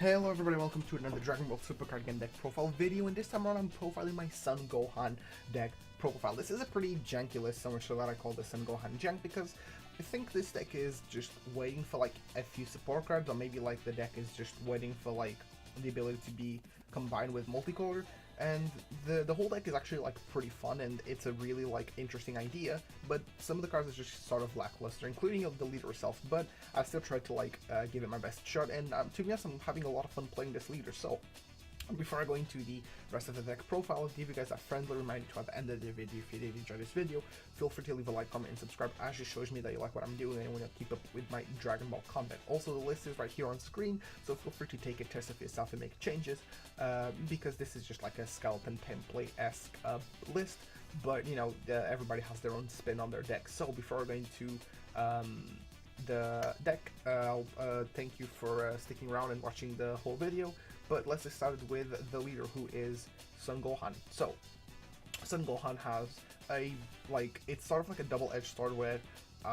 Hello everybody, welcome to another Dragon Ball Super Card Game deck profile video, and this time around I'm profiling my Son Gohan deck profile. This is a pretty janky list, so much so that I call this Son Gohan jank, because I think this deck is just waiting for like a few support cards, or maybe like the deck is just waiting for like the ability to be combined with multicolor. And the whole deck is actually like pretty fun, and it's a really like interesting idea, but some of the cards are just sort of lackluster, including the leader itself, but I still tried to like give it my best shot, and to be honest, I'm having a lot of fun playing this leader. So before I go into the rest of the deck profile, I'll give you guys a friendly reminder to at the end of the video, if you did enjoy this video, feel free to leave a like, comment, and subscribe, as it shows me that you like what I'm doing and you want to keep up with my Dragon Ball content. Also, the list is right here on screen, so feel free to take a test of yourself and make changes, because this is just like a skeleton template-esque list, but you know, everybody has their own spin on their deck. So before going to the deck, I'll thank you for sticking around and watching the whole video. But let's get started with the leader, who is Son Gohan. So Son Gohan has it's sort of like a double-edged sword, where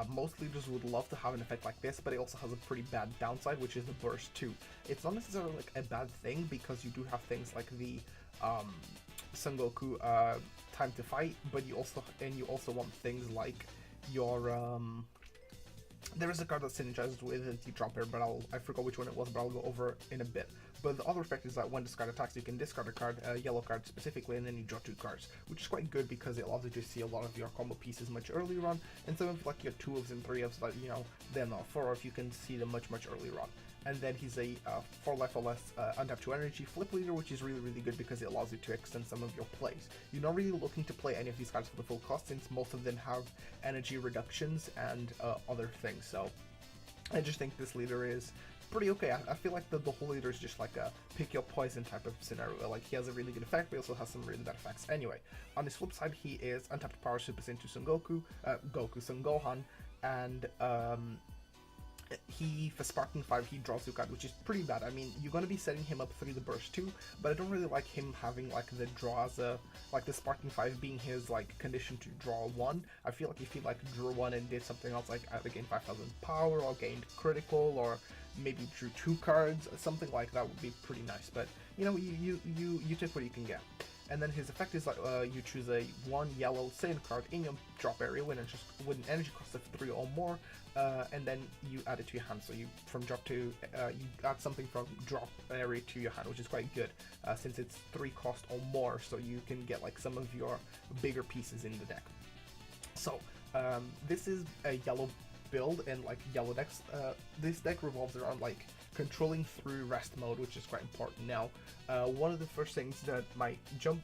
most leaders would love to have an effect like this, but it also has a pretty bad downside, which is the burst 2. It's not necessarily like a bad thing, because you do have things like the Son Goku time to fight, but you also want things like your there is a card that's synergized with the dropper, but I forgot which one it was, but I'll go over in a bit. But the other effect is that when this card attacks, you can discard a card, a yellow card specifically, and then you draw 2 cards, which is quite good because it allows you to see a lot of your combo pieces much earlier on, and some of like your 2s and 3s, like, you know, they're not 4-of, you can see them much earlier on. And then he's a 4 life or less untap 2 energy flip leader, which is really good because it allows you to extend some of your plays. You're not really looking to play any of these cards for the full cost, since most of them have energy reductions and other things. So I just think this leader is pretty okay. I feel like the whole leader is just like a pick your poison type of scenario. Like, he has a really good effect, but he also has some really bad effects. Anyway, on his flip side, he is untapped power supers into Son Gohan, and he, for Sparking 5, he draws 2 cards, which is pretty bad. I mean, you're going to be setting him up through the burst 2, but I don't really like him having like the draw as a, like the Sparking 5 being his like condition to draw 1. I feel like if he like drew 1 and did something else, like either gained 5,000 power or gained critical, or maybe drew 2 cards, something like that would be pretty nice. But you know, you take what you can get. And then his effect is like you choose a 1 yellow Saiyan card in your drop area with an energy cost of 3 or more, and then you add it to your hand. So you you add something from drop area to your hand, which is quite good since it's 3 cost or more, so you can get like some of your bigger pieces in the deck. So this is a yellow build, and like yellow decks, this deck revolves around like controlling through rest mode, which is quite important. Now, one of the first things that might jump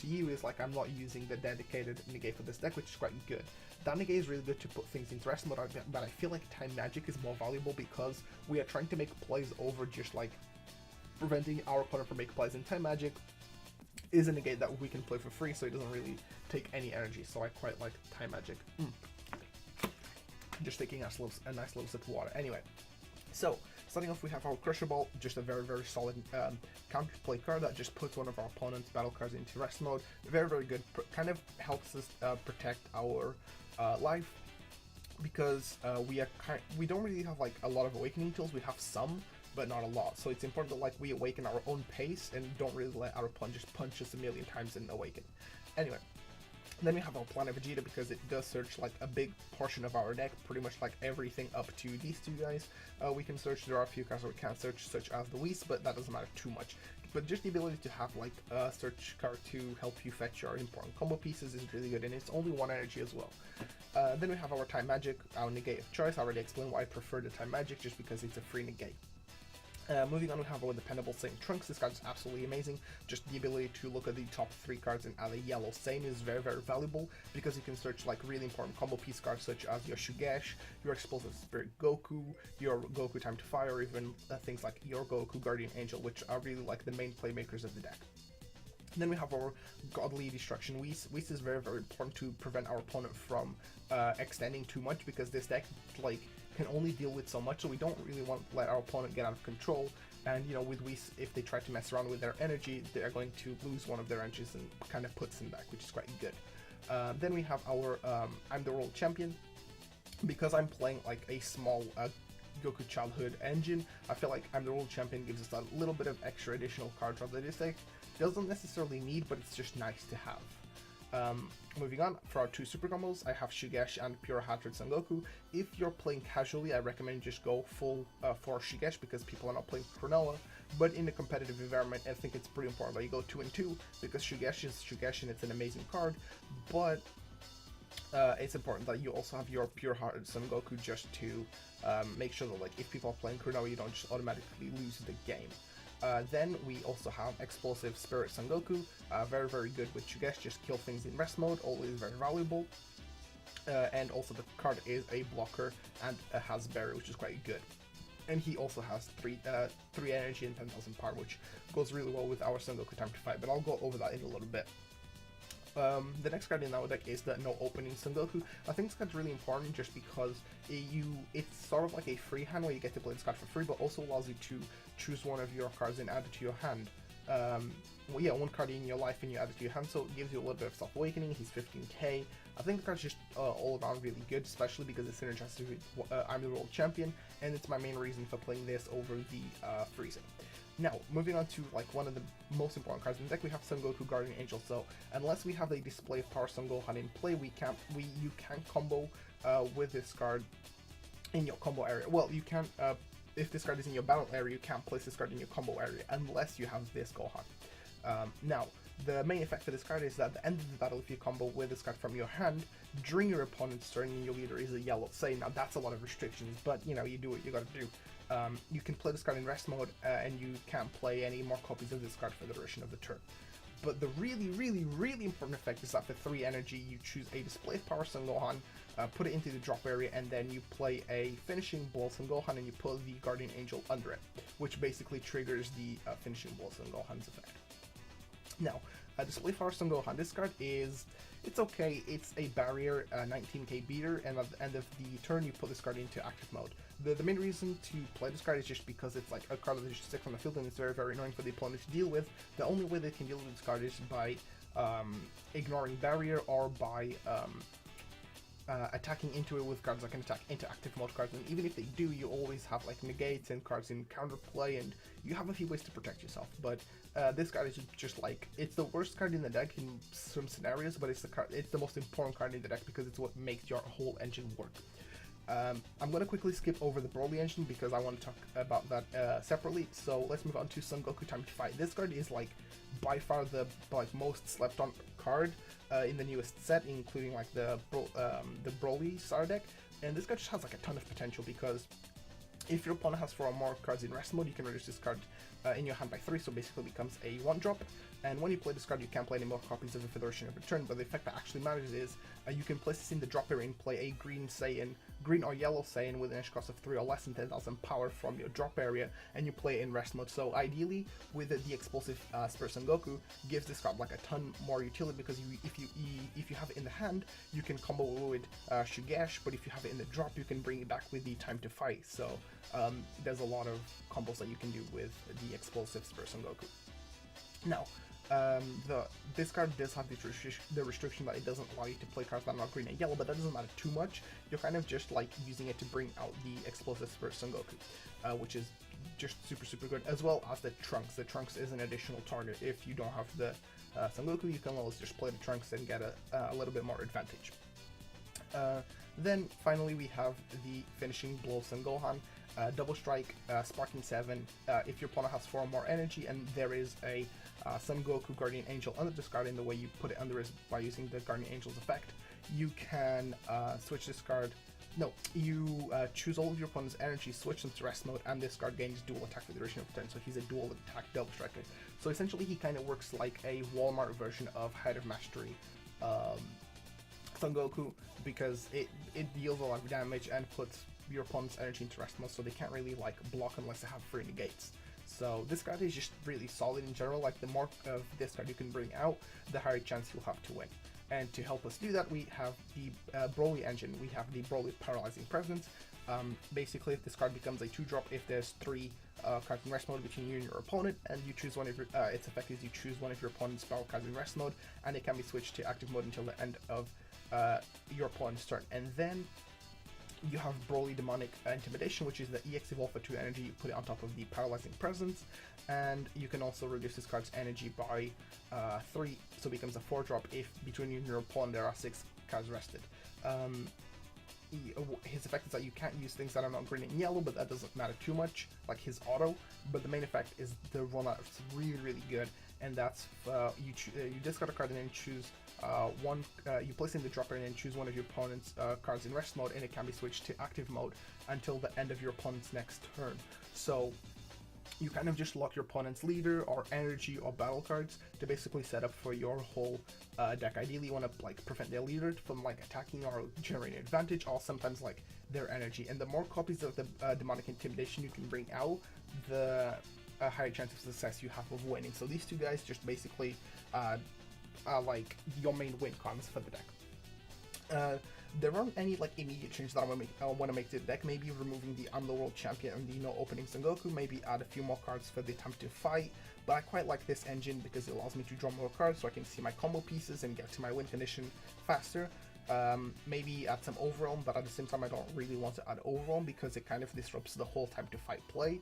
to you is like, I'm not using the dedicated negate for this deck, which is quite good. That negate is really good to put things into rest mode, but I feel like time magic is more valuable, because we are trying to make plays over just like preventing our opponent from making plays, and time magic is a negate that we can play for free, so it doesn't really take any energy. So I quite like time magic. Just taking a nice little sip of water. Anyway, so starting off, we have our Crusher Ball, just a very solid counterplay card that just puts one of our opponent's battle cards into rest mode. Very good. Kind of helps us protect our life, because we don't really have like a lot of awakening tools. We have some, but not a lot. So it's important that like we awaken our own pace and don't really let our opponent just punch us a million times and awaken. Anyway. Then we have our Planet Vegeta, because it does search like a big portion of our deck, pretty much like everything up to these 2 guys. We can search. There are a few cards we can't search, such as the Whis, but that doesn't matter too much. But just the ability to have like a search card to help you fetch your important combo pieces is really good, and it's only 1 energy as well. Then we have our Time Magic, our negate of choice. I already explained why I prefer the Time Magic, just because it's a free negate. Moving on, we have our Dependable Saiyan Trunks. This card is absolutely amazing. Just the ability to look at the top 3 cards and add a yellow Saiyan is very valuable, because you can search like really important combo piece cards, such as your Shugesh, your Explosive Spirit Goku, your Goku Time to Fire, or even things like your Goku Guardian Angel, which are really like the main playmakers of the deck. Then we have our Godly Destruction Whis. Whis is very important to prevent our opponent from extending too much, because this deck like can only deal with so much, so we don't really want to let our opponent get out of control. And you know, with Whis, if they try to mess around with their energy, they are going to lose one of their energies and kind of puts them back, which is quite good. Then we have our I'm the World Champion. Because I'm playing like a small Goku Childhood engine. I feel like I'm the World Champion gives us a little bit of extra additional cards that this deck doesn't necessarily need, but it's just nice to have. Moving on, for our 2 super combos, I have Shigesh and Pure Hatred Son Goku. If you're playing casually, I recommend just go full for Shigesh because people are not playing Cronoa. But in a competitive environment, I think it's pretty important that you go 2 and 2 because Shigesh is Shigesh and it's an amazing card. But it's important that you also have your Pure Hearted Son Goku just to make sure that, like, if people are playing Cronoa, you don't just automatically lose the game. Then we also have Explosive Spirit Son Goku, very, very good with Shigesh, just kill things in rest mode, always very valuable. And also the card is a blocker and has Barrier, which is quite good. And he also has 3 energy and 10,000 power, which goes really well with our Son Goku Time to Fight, but I'll go over that in a little bit. The next card in our deck is the No Opening Son Goku. I think this card's really important just because it's sort of like a free hand where you get to play this card for free, but also allows you to choose one of your cards and add it to your hand. Well, yeah, one card in your life and you add it to your hand, so it gives you a little bit of Self-Awakening. He's 15k. I think the card's just all around really good, especially because it's synergistic with I'm the World Champion, and it's my main reason for playing this over the freezing. Now, moving on to like one of the most important cards in the deck, we have Son Goku Guardian Angel. So unless we have a display of Power Son Gohan in play, you can't combo with this card in your combo area. Well, you can't. If this card is in your battle area, you can't place this card in your combo area unless you have this Gohan. Now, the main effect for this card is that at the end of the battle, if you combo with this card from your hand, during your opponent's turn, your leader is a yellow. Say, now that's a lot of restrictions, but you know, you do what you gotta do. You can play this card in rest mode, and you can't play any more copies of this card for the duration of the turn. But the really, really, really important effect is that for 3 energy, you choose a display of Power Son Gohan, put it into the drop area, and then you play a Finishing Blow Son Gohan, and you put the Guardian Angel under it, which basically triggers the Finishing Blow Son Gohan's effect. Now, display Power Son Gohan, this card it's okay, it's a barrier, 19k beater, and at the end of the turn, you put this card into active mode. The main reason to play this card is just because it's like a card that just sticks on the field and it's very, very annoying for the opponent to deal with. The only way they can deal with this card is by ignoring barrier or by attacking into it with cards that can attack into active mode cards, and even if they do, you always have like negates and cards in counterplay, and you have a few ways to protect yourself. But this card is just like, it's the worst card in the deck in some scenarios, but it's the most important card in the deck because it's what makes your whole engine work. I'm going to quickly skip over the Broly engine because I want to talk about that separately, so let's move on to Son Goku Time to Fight. This card is like by far the most slept on card in the newest set, including like the Broly starter deck, and this card just has like a ton of potential because if your opponent has 4 or more cards in rest mode, you can reduce this card in your hand by 3, so basically it becomes a 1-drop. And when you play this card, you can't play any more copies of it for the duration of your turn, but the effect that actually matters is you can place this in the drop area and play a green or yellow Saiyan with an edge cost of 3 or less and 10,000 power from your drop area, and you play it in rest mode. So ideally, with the explosive Spirit Son Goku, gives this card like a ton more utility because if you have it in the hand, you can combo with Shigesh, but if you have it in the drop, you can bring it back with the Time to Fight. So there's a lot of combos that you can do with the explosive Spirit Son Goku. Now, this card does have the restriction that it doesn't allow you to play cards that are not green and yellow, but that doesn't matter too much. You're kind of just like using it to bring out the explosive Spirit Son Goku, which is just super, super good, as well as the Trunks. The Trunks is an additional target. If you don't have the Son Goku, you can always just play the Trunks and get a little bit more advantage. Then finally we have the Finishing Blow Son Gohan. Double Strike, Sparking 7, if your opponent has 4 or more energy and there is a Son Goku Guardian Angel under this card, and the way you put it under is by using the Guardian Angel's effect, you can switch this card. No, you choose all of your opponent's energy, switch them to rest mode, and this card gains dual attack for the duration of the turn, so he's a dual attack Double Striker. So essentially he kind of works like a Walmart version of Height of Mastery Son Goku, because it deals a lot of damage and puts your opponent's energy into rest mode, so they can't really like block unless they have 3 negates. So this card is just really solid in general. Like, the more of this card you can bring out, the higher chance you'll have to win. And to help us do that, we have the Broly engine. We have the Broly Paralyzing Presence. Basically, if this card becomes a 2-drop, if there's 3 cards in rest mode between you and your opponent, and you choose one of your, its effect is you choose one of your opponent's power cards in rest mode, and it can be switched to active mode until the end of your opponent's turn. And then You have Broly Demonic Intimidation, which is the EX evolve for 2 energy, you put it on top of the Paralyzing Presence, and you can also reduce this card's energy by 3, so it becomes a 4-drop if between you and your opponent there are 6 cards rested. His effect is that you can't use things that are not green and yellow, but that doesn't matter too much, like his auto, but the main effect is the run out. It's really, really good, and that's, you discard a card and then choose you place in the dropper and then choose one of your opponent's cards in rest mode, and it can be switched to active mode until the end of your opponent's next turn. So you kind of just lock your opponent's leader or energy or battle cards to basically set up for your whole deck. Ideally, you want to like prevent their leader from like attacking or generating advantage, or sometimes like their energy. And the more copies of the Demonic Intimidation you can bring out, the higher chance of success you have of winning. So these two guys just basically like your main win cons for the deck. There aren't any like immediate changes that I want to make to the deck. Maybe removing the Underworld Champion and the no opening Son Goku. Maybe add a few more cards for the Attempt to Fight. But I quite like this engine because it allows me to draw more cards, so I can see my combo pieces and get to my win condition faster. Maybe add some Overwhelm, but at the same time I don't really want to add Overwhelm because it kind of disrupts the whole Time to Fight play.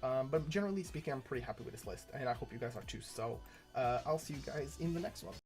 But generally speaking, I'm pretty happy with this list, and I hope you guys are too. So I'll see you guys in the next one.